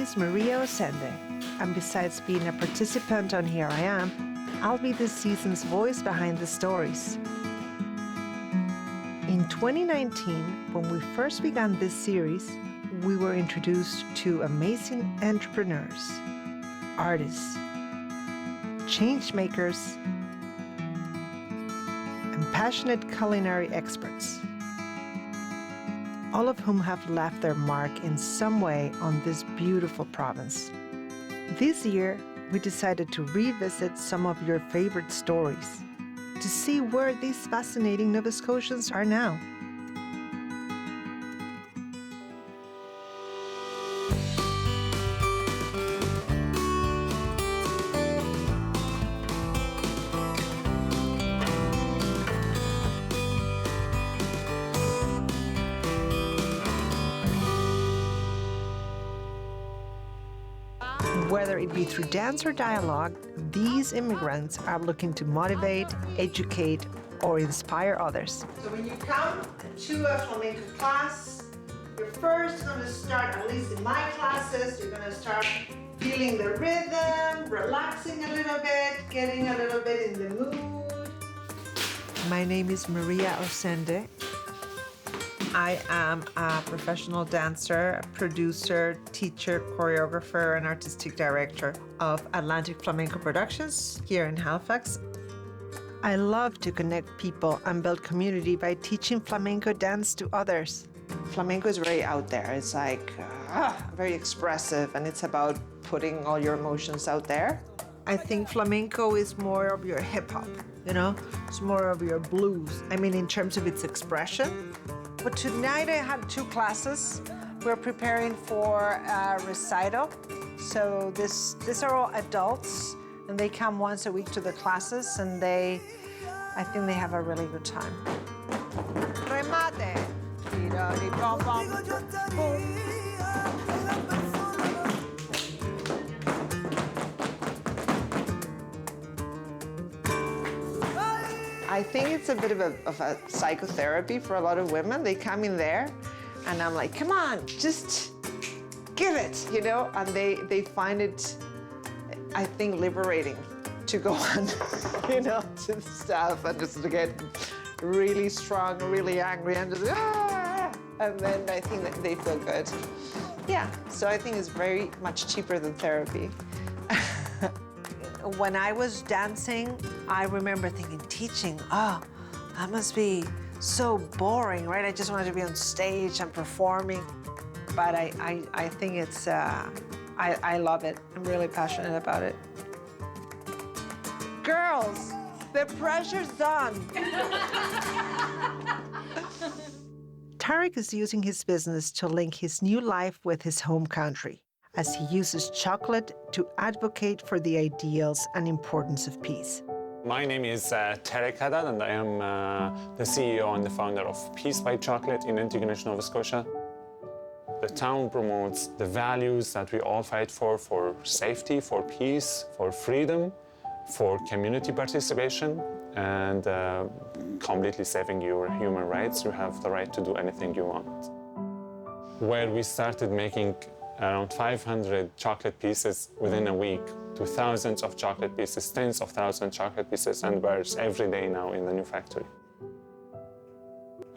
is Maria Osende, and besides being a participant on Here I Am, I'll be this season's voice behind the stories. In 2019, when we first began this series, we were introduced to amazing entrepreneurs, artists, change makers, and passionate culinary experts, all of whom have left their mark in some way on this beautiful province. This year, we decided to revisit some of your favorite stories to see where these fascinating Nova Scotians are now. Whether it be through dance or dialogue, these immigrants are looking to motivate, educate, or inspire others. So when you come to a flamenco class, you're first going to start, at least in my classes, you're going to start feeling the rhythm, relaxing a little bit, getting a little bit in the mood. My name is Maria Osende. I am a professional dancer, producer, teacher, choreographer, and artistic director of Atlantic Flamenco Productions here in Halifax. I love to connect people and build community by teaching flamenco dance to others. Flamenco is very out there. It's like very expressive, and it's about putting all your emotions out there. I think flamenco is more of your hip hop, you know? It's more of your blues. I mean, in terms of its expression. But tonight I have two classes. We're preparing for a recital. So these are all adults, and they come once a week to the classes, and I think they have a really good time. Remate. I think it's a bit of a psychotherapy for a lot of women. They come in there, and I'm like, come on, just give it, you know? And they find it, I think, liberating to go on, you know, to the stuff and just to get really strong, really angry, and just, and then I think that they feel good. Yeah, so I think it's very much cheaper than therapy. When I was dancing, I remember thinking, teaching, that must be so boring, right? I just wanted to be on stage and performing. But I think it's, I love it. I'm really passionate about it. Girls, the pressure's on. Tarek is using his business to link his new life with his home country, as he uses chocolate to advocate for the ideals and importance of peace. My name is Tarek Haddad, and I am the CEO and the founder of Peace by Chocolate in Antigonish, Nova Scotia. The town promotes the values that we all fight for safety, for peace, for freedom, for community participation, and completely saving your human rights. You have the right to do anything you want. Where we started making around 500 chocolate pieces within a week, to thousands of chocolate pieces, tens of thousands of chocolate pieces and bars every day now in the new factory.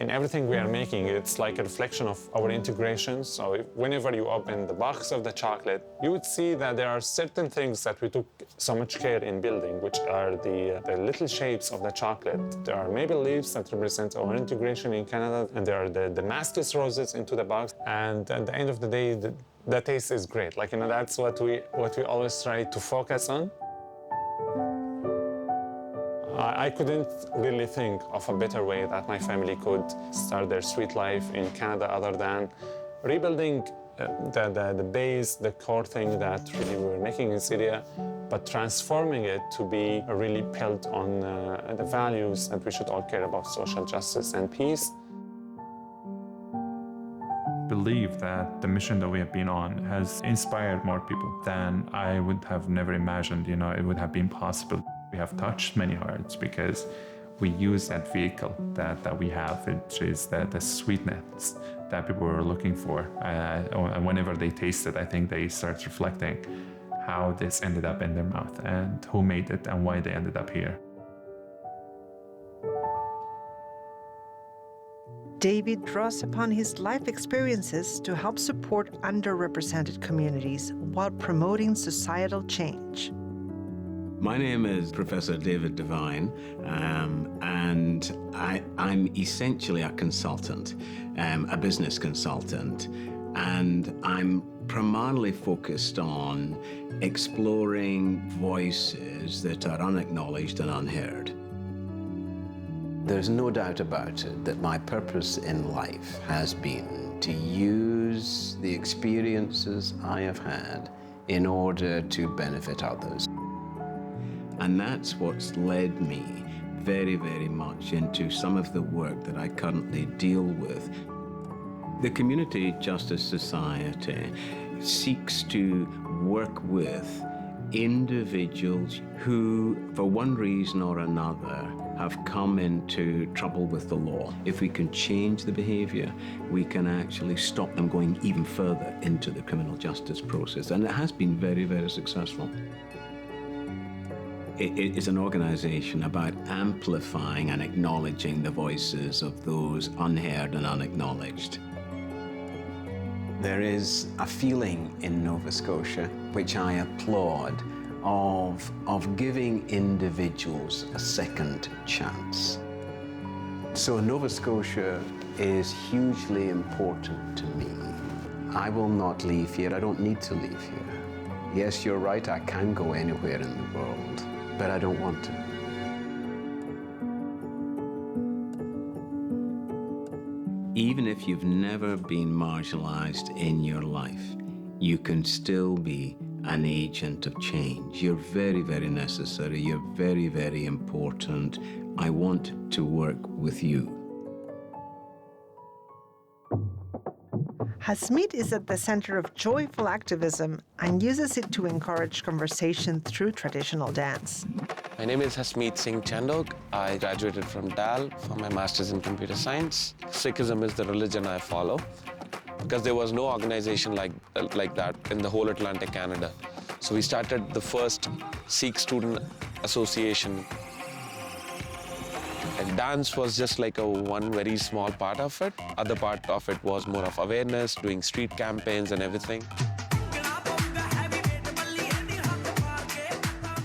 In everything we are making, it's like a reflection of our integration. So whenever you open the box of the chocolate, you would see that there are certain things that we took so much care in building, which are the little shapes of the chocolate. There are maple leaves that represent our integration in Canada, and there are the Damascus roses into the box. And at the end of the day, the taste is great. Like, you know, that's what we always try to focus on. I couldn't really think of a better way that my family could start their sweet life in Canada other than rebuilding the base, the core thing that really we were making in Syria, but transforming it to be really built on the values that we should all care about: social justice and peace. Believe that the mission that we have been on has inspired more people than I would have never imagined, you know, it would have been possible. We have touched many hearts because we use that vehicle that we have, which is the sweetness that people were looking for. Whenever they taste it, I think they start reflecting how this ended up in their mouth and who made it and why they ended up here. David draws upon his life experiences to help support underrepresented communities while promoting societal change. My name is Professor David Devine, and I'm essentially a consultant, a business consultant, and I'm primarily focused on exploring voices that are unacknowledged and unheard. There's no doubt about it that my purpose in life has been to use the experiences I have had in order to benefit others. And that's what's led me very, very much into some of the work that I currently deal with. The Community Justice Society seeks to work with individuals who, for one reason or another, have come into trouble with the law. If we can change the behavior, we can actually stop them going even further into the criminal justice process. And it has been very, very successful. It is an organization about amplifying and acknowledging the voices of those unheard and unacknowledged. There is a feeling in Nova Scotia, which I applaud, of giving individuals a second chance. So Nova Scotia is hugely important to me. I will not leave here. I don't need to leave here. Yes, you're right, I can go anywhere in the world, but I don't want to. Even if you've never been marginalized in your life, you can still be an agent of change. You're very, very necessary. You're very, very important. I want to work with you. Hasmeet is at the center of joyful activism and uses it to encourage conversation through traditional dance. My name is Hasmeet Singh Chandok. I graduated from DAL for my master's in computer science. Sikhism is the religion I follow because there was no organization like that in the whole Atlantic Canada. So we started the first Sikh student association. And dance was just like one very small part of it. Other part of it was more of awareness, doing street campaigns and everything.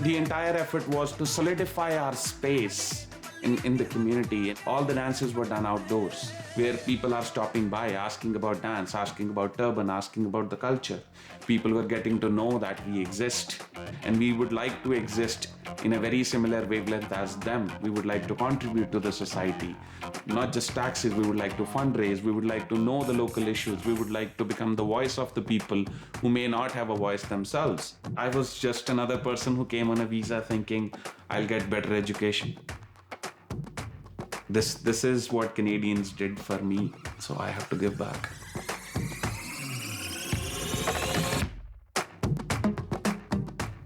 The entire effort was to solidify our space in the community. All the dances were done outdoors, where people are stopping by, asking about dance, asking about turban, asking about the culture. People were getting to know that we exist, and we would like to exist in a very similar wavelength as them. We would like to contribute to the society. Not just taxes, we would like to fundraise, we would like to know the local issues, we would like to become the voice of the people who may not have a voice themselves. I was just another person who came on a visa thinking, I'll get better education. This is what Canadians did for me, so I have to give back.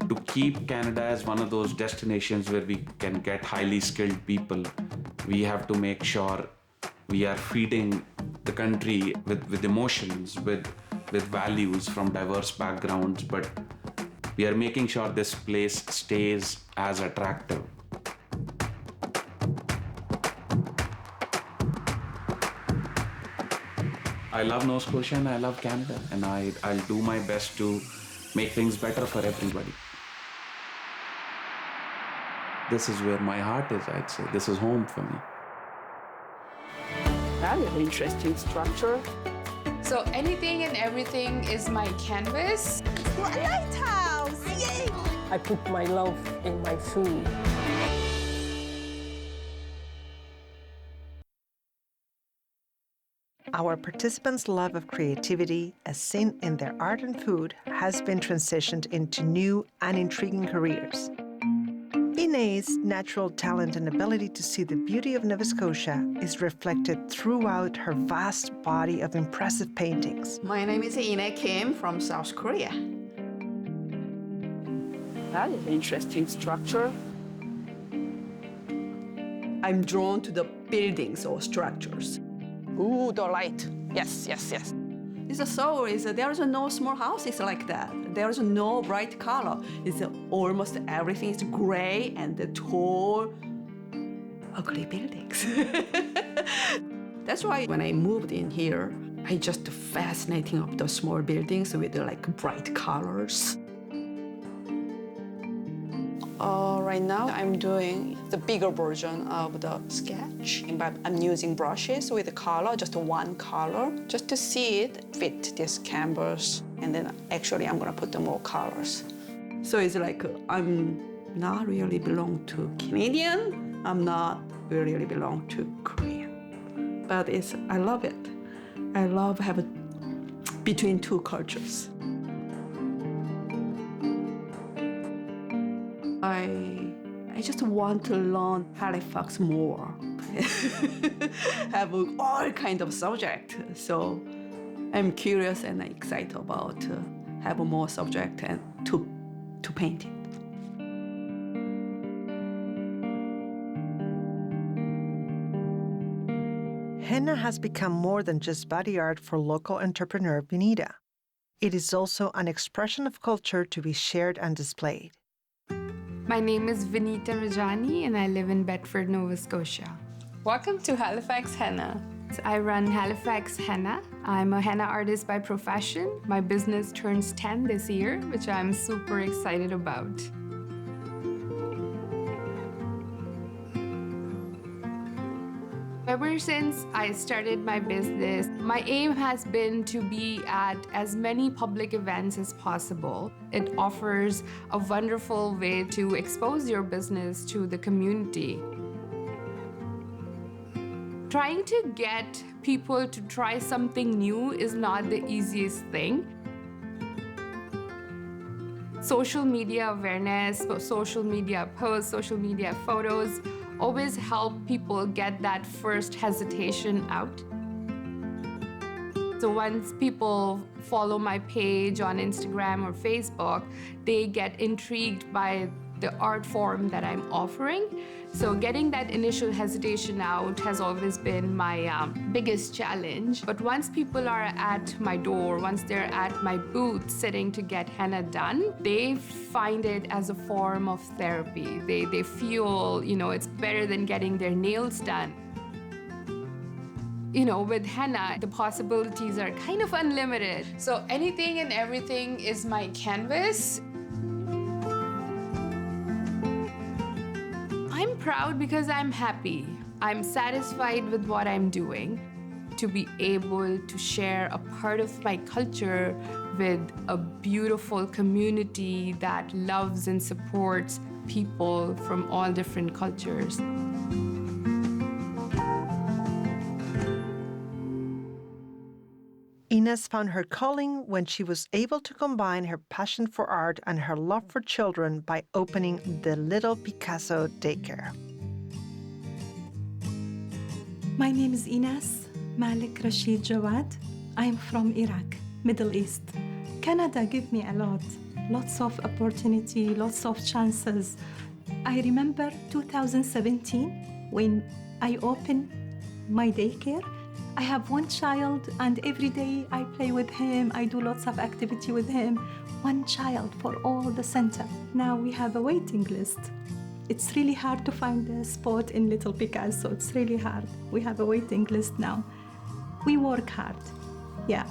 To keep Canada as one of those destinations where we can get highly skilled people, we have to make sure we are feeding the country with emotions, with values from diverse backgrounds, but we are making sure this place stays as attractive. I love Nova Scotia and I love Canada, and I'll do my best to make things better for everybody. This is where my heart is, I'd say. This is home for me. That is an interesting structure. So anything and everything is my canvas. What a lighthouse! Yay! I put my love in my food. Our participants' love of creativity, as seen in their art and food, has been transitioned into new and intriguing careers. Inae's natural talent and ability to see the beauty of Nova Scotia is reflected throughout her vast body of impressive paintings. My name is Inae Kim from South Korea. That is an interesting structure. I'm drawn to the buildings or structures. Ooh, the light. Yes, yes, yes. It's so there is no small houses like that. There is no bright color. It's almost everything is gray and tall, ugly buildings. That's why when I moved in here, I just fascinating of the small buildings with like bright colors. Right now, I'm doing the bigger version of the sketch, but I'm using brushes with the color, just one color, just to see it fit this canvas. And then actually, I'm gonna put the more colors. So it's like I'm not really belong to Canadian. I'm not really belong to Korean. But I love it. I love having between two cultures. I just want to learn Halifax more. Have all kind of subject. So I'm curious and excited about have more subject and to paint it. Henna has become more than just body art for local entrepreneur Vinita. It is also an expression of culture to be shared and displayed. My name is Vinita Rajani and I live in Bedford, Nova Scotia. Welcome to Halifax Henna. I run Halifax Henna. I'm a henna artist by profession. My business turns 10 this year, which I'm super excited about. Ever since I started my business, my aim has been to be at as many public events as possible. It offers a wonderful way to expose your business to the community. Trying to get people to try something new is not the easiest thing. Social media awareness, social media posts, social media photos always help people get that first hesitation out. So once people follow my page on Instagram or Facebook, they get intrigued by the art form that I'm offering. So getting that initial hesitation out has always been my biggest challenge. But once people are at my door, once they're at my booth sitting to get henna done, they find it as a form of therapy. They feel, it's better than getting their nails done. With henna, the possibilities are kind of unlimited. So anything and everything is my canvas. I'm proud because I'm happy. I'm satisfied with what I'm doing. To be able to share a part of my culture with a beautiful community that loves and supports people from all different cultures. Ines found her calling when she was able to combine her passion for art and her love for children by opening the Little Picasso Daycare. My name is Ines Malik Rashid Jawad. I am from Iraq, Middle East. Canada gave me a lots of opportunity, lots of chances. I remember 2017 when I opened my daycare. I have one child and every day I play with him. I do lots of activity with him. One child for all the center. Now we have a waiting list. It's really hard to find a spot in Little Picasso. It's really hard. We have a waiting list now. We work hard, yeah.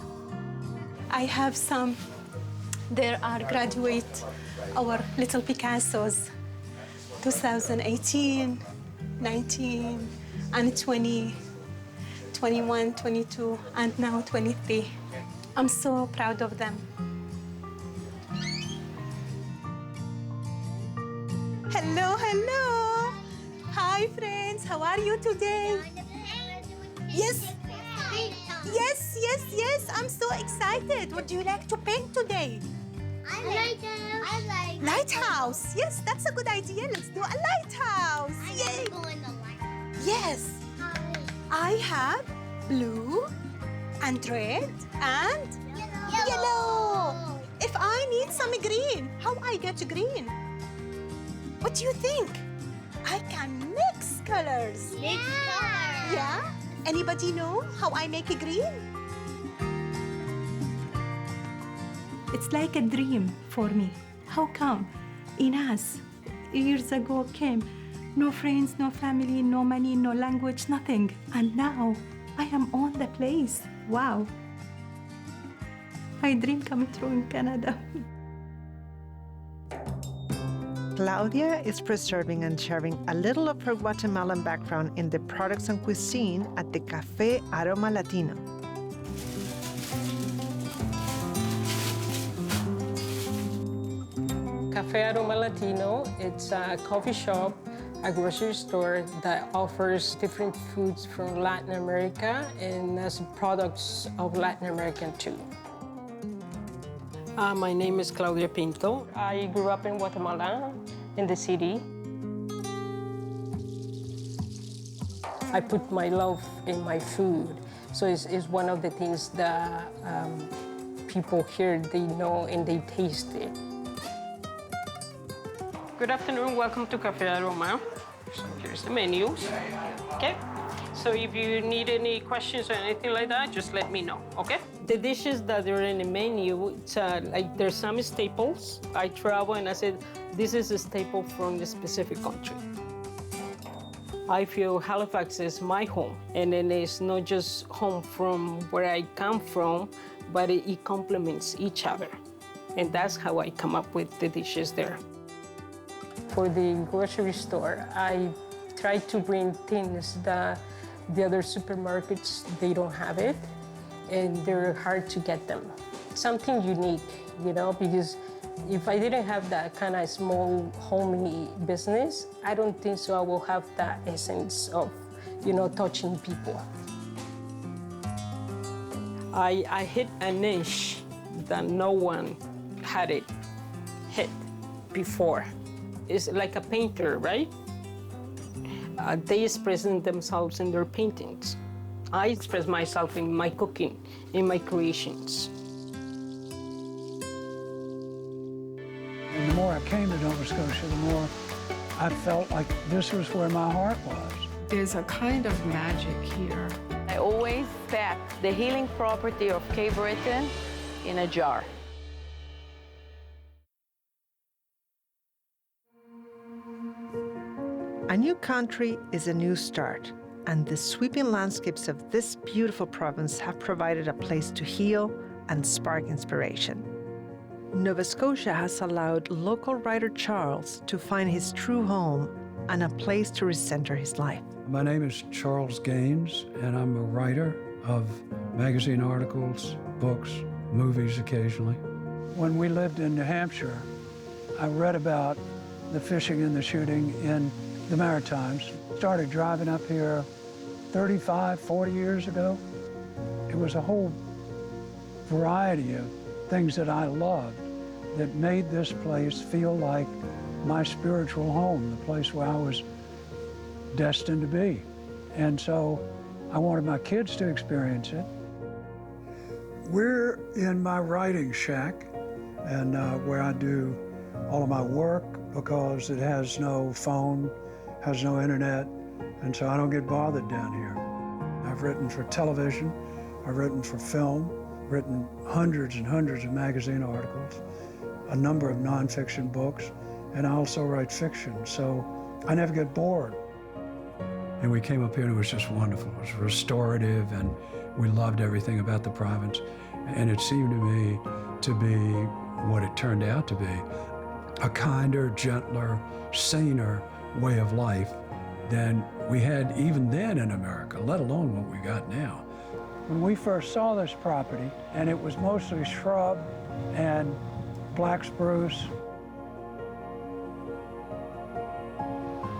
I have some, there are graduate, our Little Picassos, 2018, 19, and 20. 21, 22, and now 23. I'm so proud of them. Hello, hello. Hi, friends. How are you today? Yes. Yes, yes, yes. I'm so excited. What do you like to paint today? I like Lighthouse. Yes, that's a good idea. Let's do a lighthouse. Yay. Yes. I have blue and red and yellow. If I need some green, how I get green? What do you think? I can mix colors. Mix colors. Yeah? Anybody know how I make green? It's like a dream for me. How come? Ines, years ago came, no friends, no family, no money, no language, nothing. And now I am on the place. Wow. My dream coming true in Canada. Claudia is preserving and sharing a little of her Guatemalan background in the products and cuisine at the Café Aroma Latino. Café Aroma Latino, it's a coffee shop, a grocery store that offers different foods from Latin America and as products of Latin American too. My name is Claudia Pinto. I grew up in Guatemala, in the city. I put my love in my food, so it's one of the things that people here, they know and they taste it. Good afternoon, welcome to Café Aroma. So here's the menus, okay? So if you need any questions or anything like that, just let me know, okay? The dishes that are in the menu, it's like there's some staples. I travel and I said, this is a staple from the specific country. I feel Halifax is my home, and then it's not just home from where I come from, but it complements each other. And that's how I come up with the dishes there. For the grocery store, I try to bring things that the other supermarkets, they don't have it, and they're hard to get them. Something unique, you know, because if I didn't have that kind of small, homey business, I don't think so I will have that essence of, you know, touching people. I hit a niche that no one had it hit before. It's like a painter, right? They express themselves in their paintings. I express myself in my cooking, in my creations. And the more I came to Nova Scotia, the more I felt like this was where my heart was. There's a kind of magic here. I always pack the healing property of Cape Breton in a jar. A new country is a new start, and the sweeping landscapes of this beautiful province have provided a place to heal and spark inspiration. Nova Scotia has allowed local writer Charles to find his true home and a place to recenter his life. My name is Charles Gaines, and I'm a writer of magazine articles, books, movies occasionally. When we lived in New Hampshire, I read about the fishing and the shooting in the Maritimes. Started driving up here 35, 40 years ago. It was a whole variety of things that I loved that made this place feel like my spiritual home, the place where I was destined to be. And so I wanted my kids to experience it. We're in my writing shack, and where I do all of my work, because it has no phone, has no internet, and so I don't get bothered down here. I've written for television, I've written for film, written hundreds and hundreds of magazine articles, a number of nonfiction books, and I also write fiction, so I never get bored. And we came up here and it was just wonderful. It was restorative, and we loved everything about the province. And it seemed to me to be what it turned out to be, a kinder, gentler, saner way of life than we had even then in America, let alone what we got now. When we first saw this property, and it was mostly shrub and black spruce,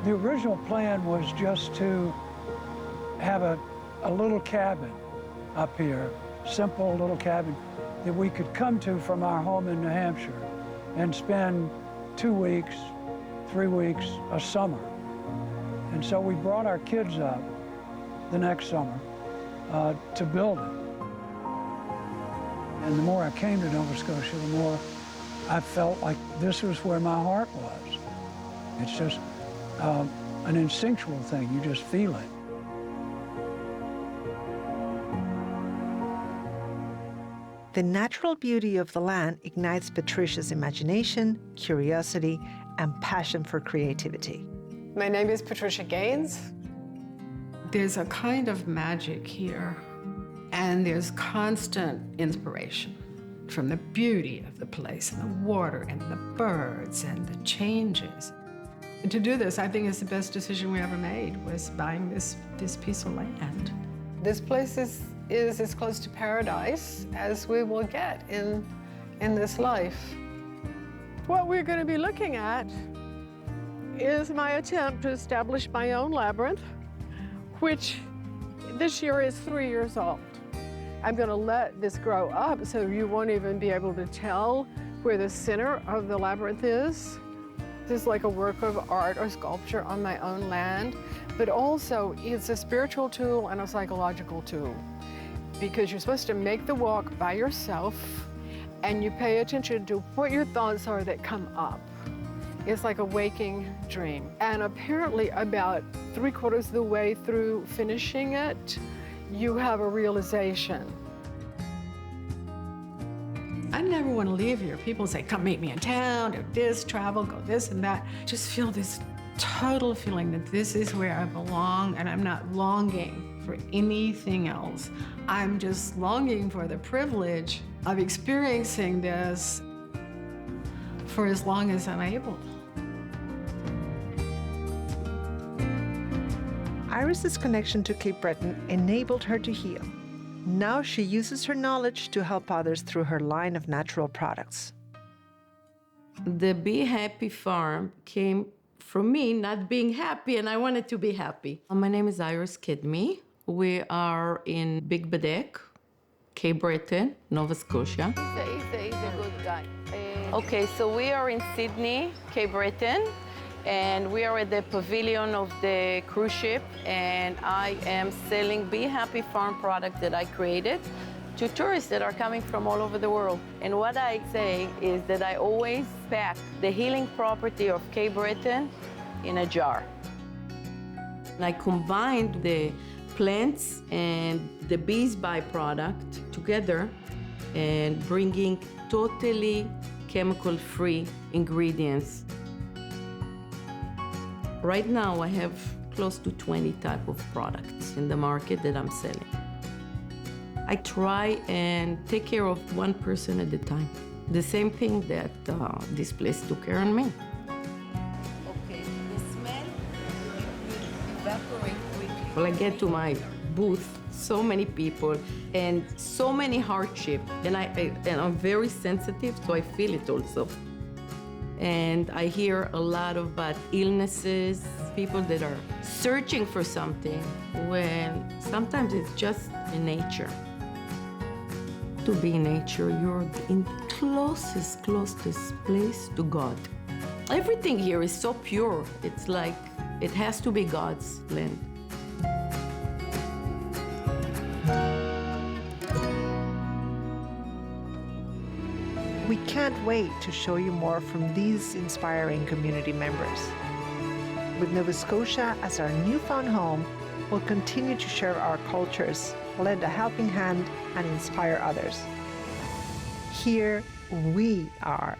the original plan was just to have a little cabin up here, simple little cabin that we could come to from our home in New Hampshire and spend 2 weeks, 3 weeks, a summer. And so we brought our kids up the next summer to build it. And the more I came to Nova Scotia, the more I felt like this was where my heart was. It's just an instinctual thing, you just feel it. The natural beauty of the land ignites Patricia's imagination, curiosity, and passion for creativity. My name is Patricia Gaines. There's a kind of magic here, and there's constant inspiration from the beauty of the place and the water and the birds and the changes. And to do this, I think it's the best decision we ever made, was buying this piece of land. This place is as close to paradise as we will get in this life. What we're going to be looking at is my attempt to establish my own labyrinth, which this year is 3 years old. I'm going to let this grow up so you won't even be able to tell where the center of the labyrinth is. This is like a work of art or sculpture on my own land, but also it's a spiritual tool and a psychological tool, because you're supposed to make the walk by yourself and you pay attention to what your thoughts are that come up. It's like a waking dream. And apparently about 3/4 of the way through finishing it, you have a realization. I never want to leave here. People say, come meet me in town, do this, travel, go this and that. Just feel this total feeling that this is where I belong, and I'm not longing for anything else. I'm just longing for the privilege of experiencing this for as long as I'm able. Iris's connection to Cape Breton enabled her to heal. Now she uses her knowledge to help others through her line of natural products. The Be Happy Farm came from me not being happy, and I wanted to be happy. My name is Iris Kidney. We are in Big Badek, Cape Breton, Nova Scotia. He's a good guy. Okay, so we are in Sydney, Cape Breton, and we are at the pavilion of the cruise ship, and I am selling Be Happy Farm product that I created to tourists that are coming from all over the world. And what I say is that I always pack the healing property of Cape Breton in a jar. And I combined the plants and the bees byproduct together and bringing totally chemical-free ingredients. Right now, I have close to 20 type of products in the market that I'm selling. I try and take care of one person at a time. The same thing that this place took care of me. Okay, the smell will evaporate quickly. When I get to my booth, so many people and so many hardship, and I'm very sensitive, so I feel it also. And I hear a lot about illnesses, people that are searching for something, when sometimes it's just in nature. To be in nature, you're in the closest place to God. Everything here is so pure. It's like it has to be God's land. We can't wait to show you more from these inspiring community members. With Nova Scotia as our newfound home, we'll continue to share our cultures, lend a helping hand, and inspire others. Here we are.